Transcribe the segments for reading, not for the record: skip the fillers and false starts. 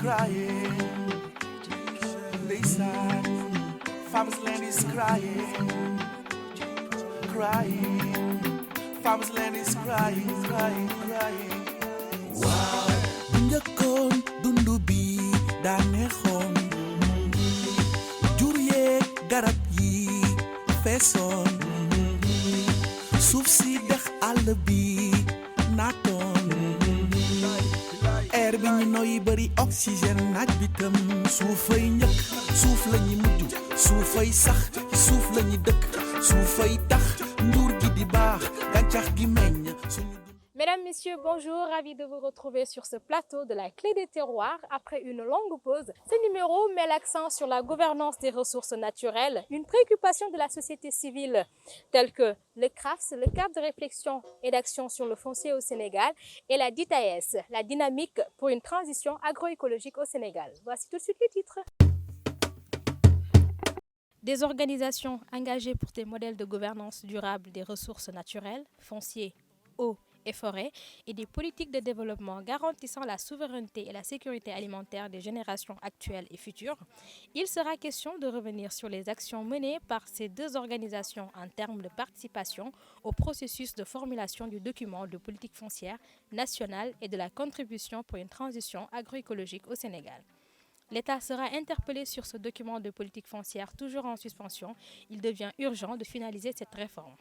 crying. They sad. Farmers land is crying. Crying. Farmers land is crying, crying, crying. Wow. Njëkkoon dundu bi daa neexoon. Jur yeeg garab yi feesoon. Suuf si dex àll bi naatoon. Air bi ñu noyyi bari oxygène naaj bi tam. Suufay njëkk suuf la ñuy mujj. Suufay sax suuf la ñuy dëkk. Suufay tax nduur gi di baax gàncax gi meññ. Mesdames, Messieurs, bonjour, ravi de vous retrouver sur ce plateau de la Clé des Terroirs. Après une longue pause, ce numéro met l'accent sur la gouvernance des ressources naturelles, une préoccupation de la société civile telle que le CRAFS, le cadre de réflexion et d'action sur le foncier au Sénégal, et la DITAES, la dynamique pour une transition agroécologique au Sénégal. Voici tout de suite les titres. Des organisations engagées pour des modèles de gouvernance durable des ressources naturelles, foncier, eau et forêts, et des politiques de développement garantissant la souveraineté et la sécurité alimentaire des générations actuelles et futures. Il sera question de revenir sur les actions menées par ces deux organisations en termes de participation au processus de formulation du document de politique foncière nationale et de la contribution pour une transition agroécologique au Sénégal. L'État sera interpellé sur ce document de politique foncière toujours en suspension. Il devient urgent de finaliser cette réforme.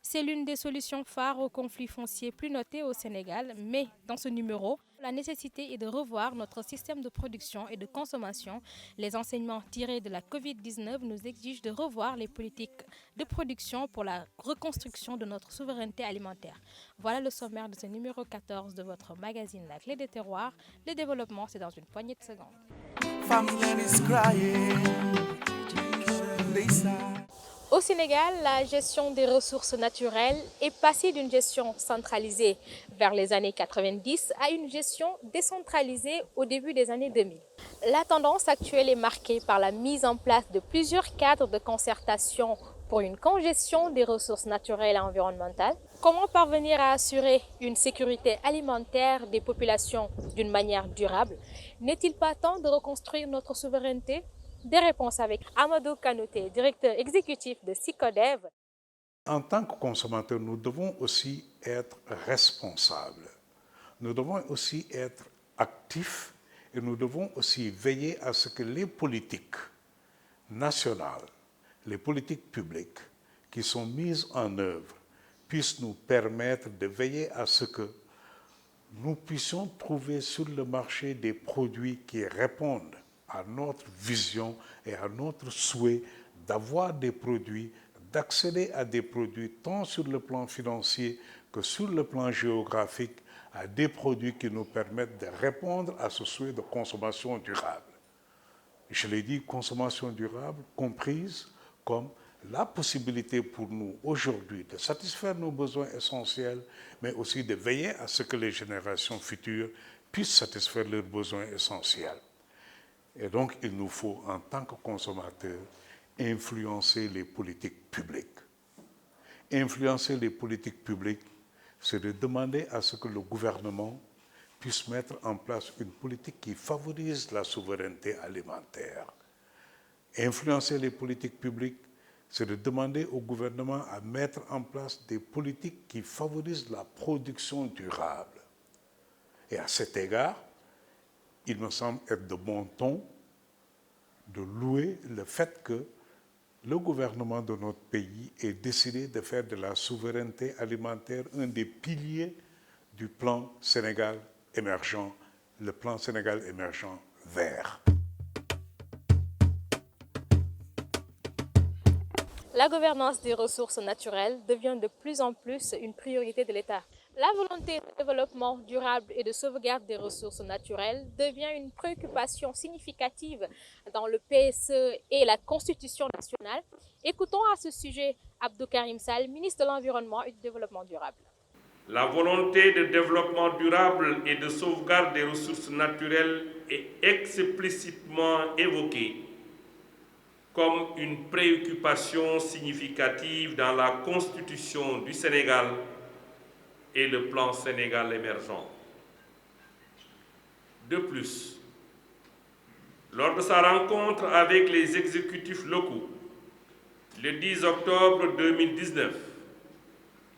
C'est l'une des solutions phares au conflit foncier plus noté au Sénégal, mais dans ce numéro, la nécessité est de revoir notre système de production et de consommation. Les enseignements tirés de la Covid-19 nous exigent de revoir les politiques de production pour la reconstruction de notre souveraineté alimentaire. Voilà le sommaire de ce numéro 14 de votre magazine La Clé des Terroirs. Le développement, c'est dans une poignée de secondes. Au Sénégal, la gestion des ressources naturelles est passée d'une gestion centralisée vers les années 90 à une gestion décentralisée au début des années 2000. La tendance actuelle est marquée par la mise en place de plusieurs cadres de concertation pour une congestion des ressources naturelles et environnementales. Comment parvenir à assurer une sécurité alimentaire des populations d'une manière durable? N'est-il pas temps de reconstruire notre souveraineté? Des réponses avec Amadou Kanouté, directeur exécutif de SICODEV. En tant que consommateurs, nous devons aussi être responsables. Nous devons aussi être actifs et nous devons aussi veiller à ce que les politiques nationales, les politiques publiques qui sont mises en œuvre puissent nous permettre de veiller à ce que nous puissions trouver sur le marché des produits qui répondent à notre vision et à notre souhait d'avoir des produits, d'accéder à des produits tant sur le plan financier que sur le plan géographique, à des produits qui nous permettent de répondre à ce souhait de consommation durable. Je l'ai dit, consommation durable comprise comme la possibilité pour nous aujourd'hui de satisfaire nos besoins essentiels, mais aussi de veiller à ce que les générations futures puissent satisfaire leurs besoins essentiels. Et donc, il nous faut, en tant que consommateurs, influencer les politiques publiques. Influencer les politiques publiques, c'est de demander à ce que le gouvernement puisse mettre en place une politique qui favorise la souveraineté alimentaire. Influencer les politiques publiques, c'est de demander au gouvernement à mettre en place des politiques qui favorisent la production durable. Et à cet égard, il me semble être de bon ton de louer le fait que le gouvernement de notre pays ait décidé de faire de la souveraineté alimentaire un des piliers du plan Sénégal émergent, le plan Sénégal émergent vert. La gouvernance des ressources naturelles devient de plus en plus une priorité de l'État. La volonté de développement durable et de sauvegarde des ressources naturelles devient une préoccupation significative dans le PSE et la Constitution nationale. Écoutons à ce sujet Abdou Karim Sall, ministre de l'Environnement et du Développement durable. La volonté de développement durable et de sauvegarde des ressources naturelles est explicitement évoquée comme une préoccupation significative dans la Constitution du Sénégal et le plan Sénégal émergent. De plus, Lors de sa rencontre avec les exécutifs locaux, le 10 octobre 2019,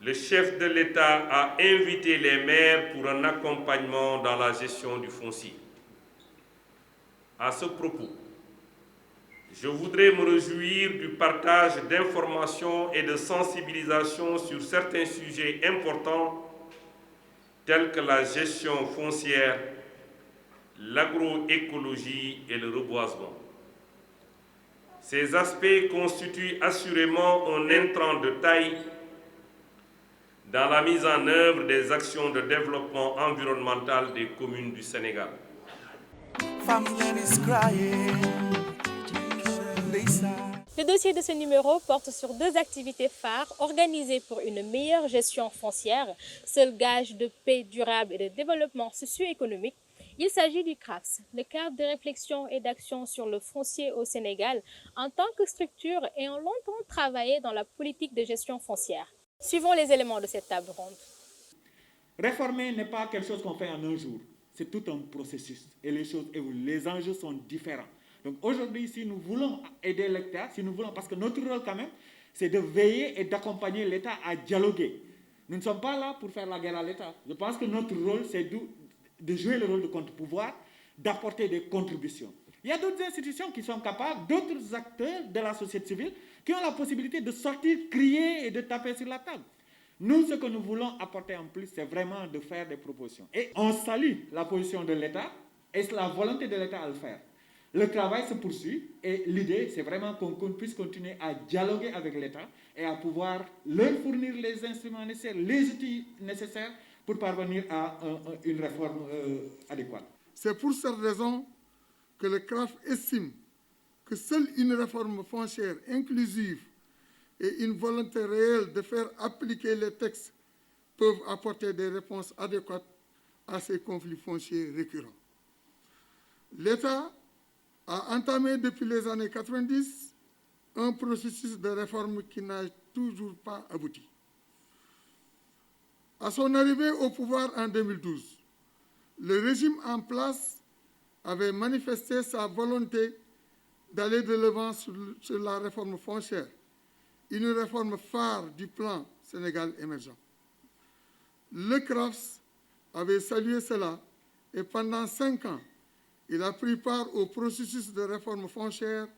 le chef de l'État a invité les maires pour un accompagnement dans la gestion du foncier. À ce propos, je voudrais me réjouir du partage d'informations et de sensibilisation sur certains sujets importants tels que la gestion foncière, l'agroécologie et le reboisement. Ces aspects constituent assurément un intrant de taille dans la mise en œuvre des actions de développement environnemental des communes du Sénégal. Le dossier de ce numéro porte sur 2 activités phares organisées pour une meilleure gestion foncière, seul gage de paix durable et de développement socio-économique. Il s'agit du CRAFS, le cadre de réflexion et d'action sur le foncier au Sénégal, en tant que structure ayant longtemps travaillé dans la politique de gestion foncière. Suivons les éléments de cette table ronde. Réformer n'est pas quelque chose qu'on fait en un jour, c'est tout un processus et les choses évoluent, les enjeux sont différents. Donc aujourd'hui, si nous voulons aider l'État, parce que notre rôle quand même, c'est de veiller et d'accompagner l'État à dialoguer. Nous ne sommes pas là pour faire la guerre à l'État. Je pense que notre rôle, c'est de jouer le rôle de contre-pouvoir, d'apporter des contributions. Il y a d'autres institutions qui sont capables, d'autres acteurs de la société civile, qui ont la possibilité de sortir, crier et de taper sur la table. Nous, ce que nous voulons apporter en plus, c'est vraiment de faire des propositions. Et on salue la position de l'État et c'est la volonté de l'État à le faire. Le travail se poursuit et l'idée, c'est vraiment qu'on puisse continuer à dialoguer avec l'État et à pouvoir leur fournir les instruments nécessaires, les outils nécessaires pour parvenir à une réforme adéquate. C'est pour cette raison que le CRAF estime que seule une réforme foncière inclusive et une volonté réelle de faire appliquer les textes peuvent apporter des réponses adéquates à ces conflits fonciers récurrents. L'État a entamé depuis les années 90 un processus de réforme qui n'a toujours pas abouti. À son arrivée au pouvoir en 2012, le régime en place avait manifesté sa volonté d'aller de l'avant sur la réforme foncière, une réforme phare du plan Sénégal émergent. Le CRAFS avait salué cela et pendant 5 ans, il a pris part au processus de réforme foncière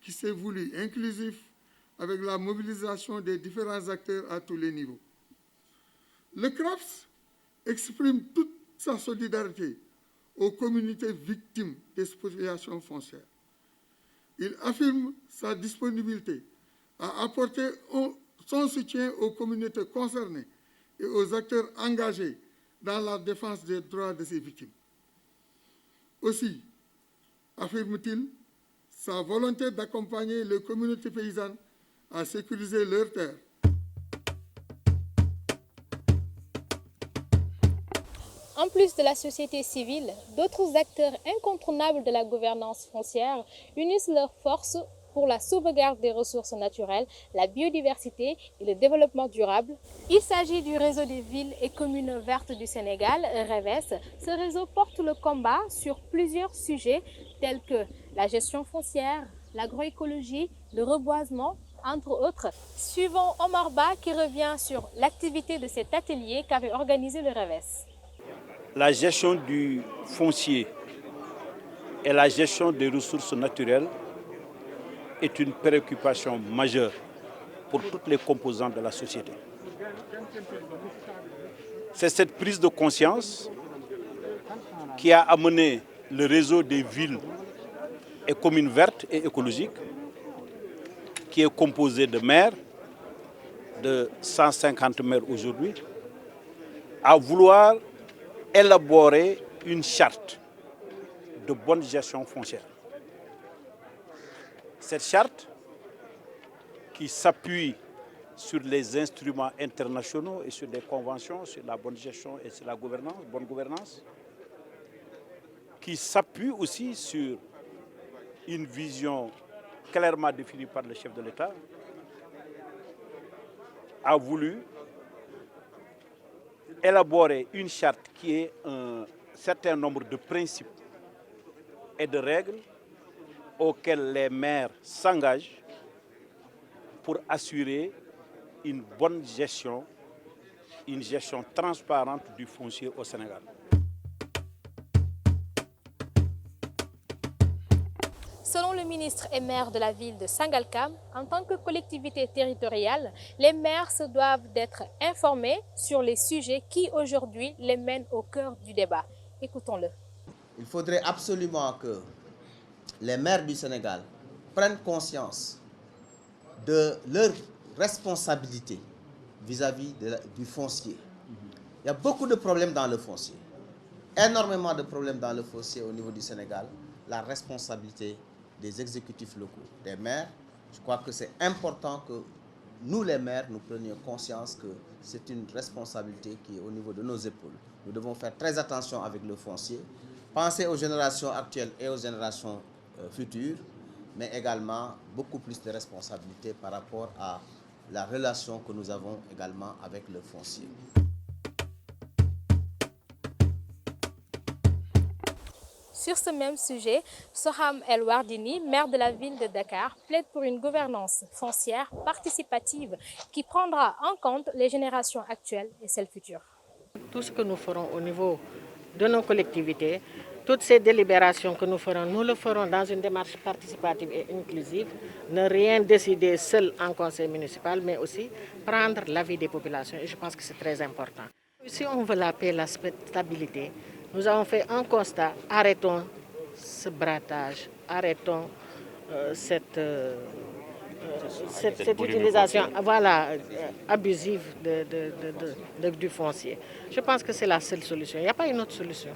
qui s'est voulu inclusif avec la mobilisation des différents acteurs à tous les niveaux. Le CRAFS exprime toute sa solidarité aux communautés victimes des spoliations foncières. Il affirme sa disponibilité à apporter son soutien aux communautés concernées et aux acteurs engagés dans la défense des droits de ces victimes. Aussi, affirme-t-il, sa volonté d'accompagner les communautés paysannes à sécuriser leurs terres. En plus de la société civile, d'autres acteurs incontournables de la gouvernance foncière unissent leurs forces pour la sauvegarde des ressources naturelles, la biodiversité et le développement durable. Il s'agit du réseau des villes et communes vertes du Sénégal, REVES. Ce réseau porte le combat sur plusieurs sujets tels que la gestion foncière, l'agroécologie, le reboisement, entre autres. Suivons Omar Ba qui revient sur l'activité de cet atelier qu'avait organisé le REVES. La gestion du foncier et la gestion des ressources naturelles est une préoccupation majeure pour toutes les composantes de la société. C'est cette prise de conscience qui a amené le réseau des villes et communes vertes et écologiques, qui est composé de maires, de 150 maires aujourd'hui, à vouloir élaborer une charte de bonne gestion foncière. Cette charte, qui s'appuie sur les instruments internationaux et sur des conventions sur la bonne gestion et sur la bonne gouvernance, qui s'appuie aussi sur une vision clairement définie par le chef de l'État, a voulu élaborer une charte qui est un certain nombre de principes et de règles auxquels les maires s'engagent pour assurer une bonne gestion, une gestion transparente du foncier au Sénégal. Selon le ministre et maire de la ville de Sangalkam, en tant que collectivité territoriale, les maires se doivent d'être informés sur les sujets qui aujourd'hui les mènent au cœur du débat. Écoutons-le. Il faudrait absolument que les maires du Sénégal prennent conscience de leur responsabilité vis-à-vis du foncier. Il y a beaucoup de problèmes dans le foncier, énormément de problèmes dans le foncier au niveau du Sénégal. La responsabilité des exécutifs locaux, des maires, je crois que c'est important que nous les maires, nous prenions conscience que c'est une responsabilité qui est au niveau de nos épaules. Nous devons faire très attention avec le foncier, penser aux générations actuelles et aux générations futures, mais également beaucoup plus de responsabilités par rapport à la relation que nous avons également avec le foncier. Sur ce même sujet, Soham El Wardini, maire de la ville de Dakar, plaide pour une gouvernance foncière participative qui prendra en compte les générations actuelles et celles futures. Tout ce que nous ferons au niveau de nos collectivités, toutes ces délibérations que nous le ferons dans une démarche participative et inclusive, ne rien décider seul en conseil municipal, mais aussi prendre l'avis des populations. Et je pense que c'est très important. Si on veut la paix, la stabilité, nous avons fait un constat, arrêtons ce bradage, arrêtons cette utilisation abusive du foncier. Je pense que c'est la seule solution, il n'y a pas une autre solution.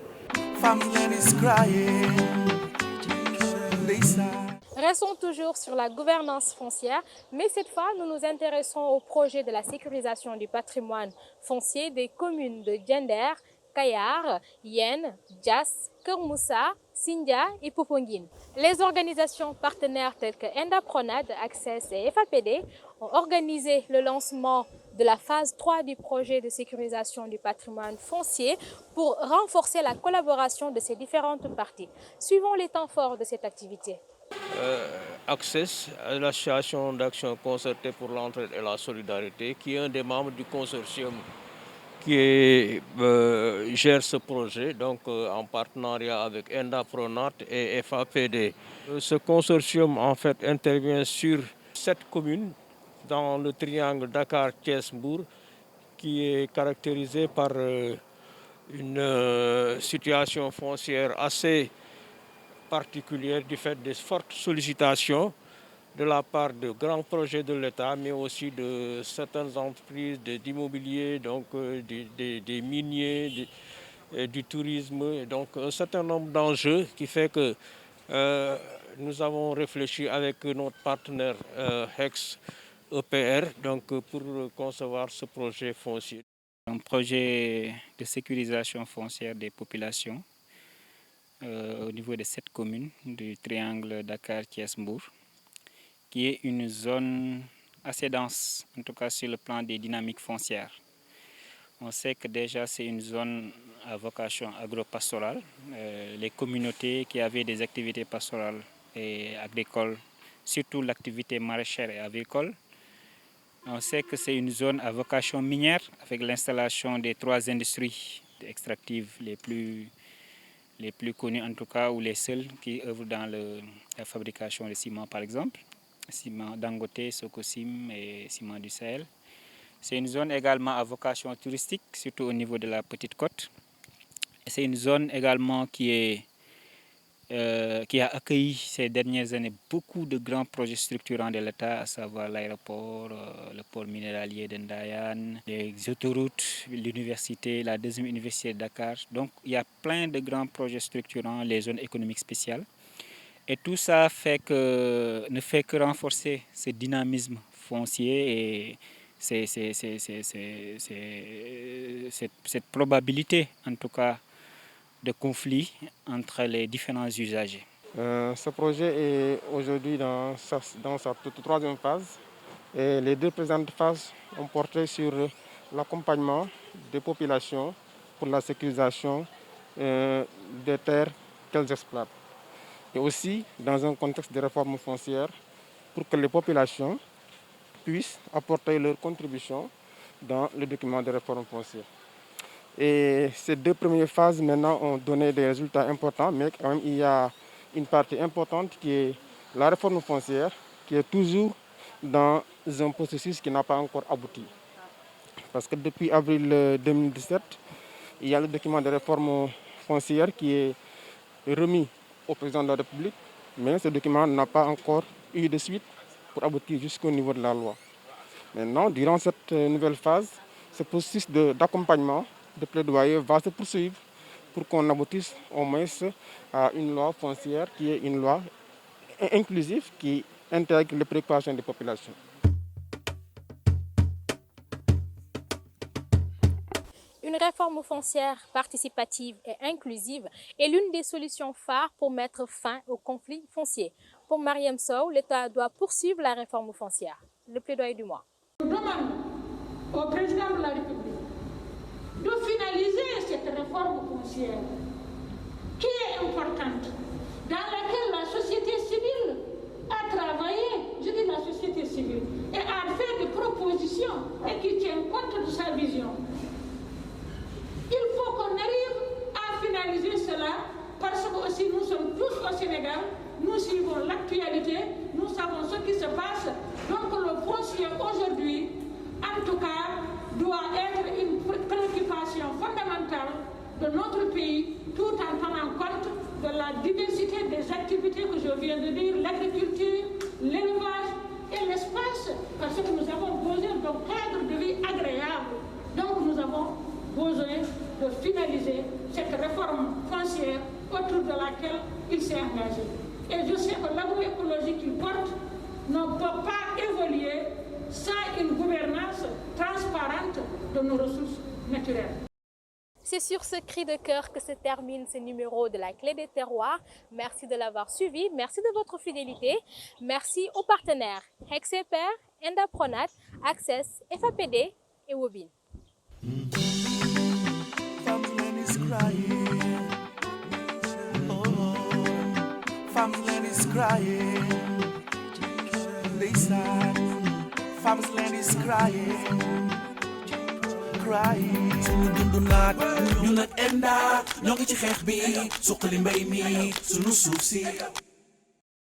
Restons toujours sur la gouvernance foncière, mais cette fois, nous nous intéressons au projet de la sécurisation du patrimoine foncier des communes de Diender, Kayar, Yen, Diass, Keur Moussa, Sindia et Popenguine. Les organisations partenaires telles que Endapronad, Access et FAPD ont organisé le lancement de la phase 3 du projet de sécurisation du patrimoine foncier pour renforcer la collaboration de ces différentes parties. Suivons les temps forts de cette activité. Access, l'association d'action concertée pour l'entraide et la solidarité, qui est un des membres du consortium qui gère ce projet, donc en partenariat avec Endapronat et FAPD. Ce consortium en fait intervient sur 7 communes dans le triangle Dakar-Thiès-Mbour, qui est caractérisé par une situation foncière assez particulière du fait des fortes sollicitations de la part de grands projets de l'État, mais aussi de certaines entreprises d'immobilier, donc des miniers, du tourisme, donc un certain nombre d'enjeux qui fait que nous avons réfléchi avec notre partenaire HEX EPR donc, pour concevoir ce projet foncier. Un projet de sécurisation foncière des populations au niveau de 7 communes du triangle Dakar-Thiès-Mbour, qui est une zone assez dense, en tout cas sur le plan des dynamiques foncières. On sait que déjà c'est une zone à vocation agro-pastorale. Les communautés qui avaient des activités pastorales et agricoles, surtout l'activité maraîchère et agricole, on sait que c'est une zone à vocation minière avec l'installation des 3 industries extractives les plus connues en tout cas, ou les seules qui œuvrent dans la fabrication de ciment par exemple. Ciment Dangote, Socosim et Ciment du Sahel. C'est une zone également à vocation touristique, surtout au niveau de la Petite Côte. C'est une zone également qui a accueilli ces dernières années beaucoup de grands projets structurants de l'État, à savoir l'aéroport, le port minéralier de Ndayane, les autoroutes, l'université, la deuxième université de Dakar. Donc il y a plein de grands projets structurants, les zones économiques spéciales. Et tout ça ne fait que renforcer ce dynamisme foncier et cette probabilité, en tout cas, de conflit entre les différents usagers. Ce projet est aujourd'hui dans sa toute 3e phase. Et les 2 présentes phases ont porté sur l'accompagnement des populations pour la sécurisation des terres qu'elles exploitent. et aussi dans un contexte de réforme foncière pour que les populations puissent apporter leur contribution dans le document de réforme foncière. Et ces 2 premières phases maintenant ont donné des résultats importants, mais quand même il y a une partie importante qui est la réforme foncière, qui est toujours dans un processus qui n'a pas encore abouti. Parce que depuis avril 2017, il y a le document de réforme foncière qui est remis au président de la République, mais ce document n'a pas encore eu de suite pour aboutir jusqu'au niveau de la loi. Maintenant, durant cette nouvelle phase, ce processus d'accompagnement, de plaidoyer va se poursuivre pour qu'on aboutisse au moins à une loi foncière qui est une loi inclusive qui intègre les préoccupations des populations. Une réforme foncière participative et inclusive est l'une des solutions phares pour mettre fin au conflit foncier. Pour Mariam Sow, l'État doit poursuivre la réforme foncière. Le plaidoyer du mois. Nous demandons au président de la République de finaliser cette réforme foncière qui est importante, dans laquelle la société civile a travaillé, je dis la société civile, et a fait des propositions et qui tient compte de sa vision. Il faut qu'on arrive à finaliser cela parce que aussi nous sommes tous au Sénégal, nous suivons l'actualité, nous savons ce qui se passe. Donc le foncier aujourd'hui, en tout cas, doit être une préoccupation fondamentale de notre pays, tout en tenant compte de la diversité des activités que je viens de dire, l'agriculture, l'élevage et l'espace, parce que nous avons besoin d'un cadre de vie agréable. Donc nous avons besoin de finaliser cette réforme foncière autour de laquelle il s'est engagé. Et je sais que l'agroécologie qu'il porte ne peut pas évoluer sans une gouvernance transparente de nos ressources naturelles. C'est sur ce cri de cœur que se termine ce numéro de la Clé des Terroirs. Merci de l'avoir suivi, merci de votre fidélité, merci aux partenaires Hexeper, Endapronat, Access, FAPD et Wobin. Family is crying. They sad. Family is crying. Crying. Sunu dundu naat ñu nag ENDA ñoo ngi ci xeex bi suqali mbay mi sunu suuf si.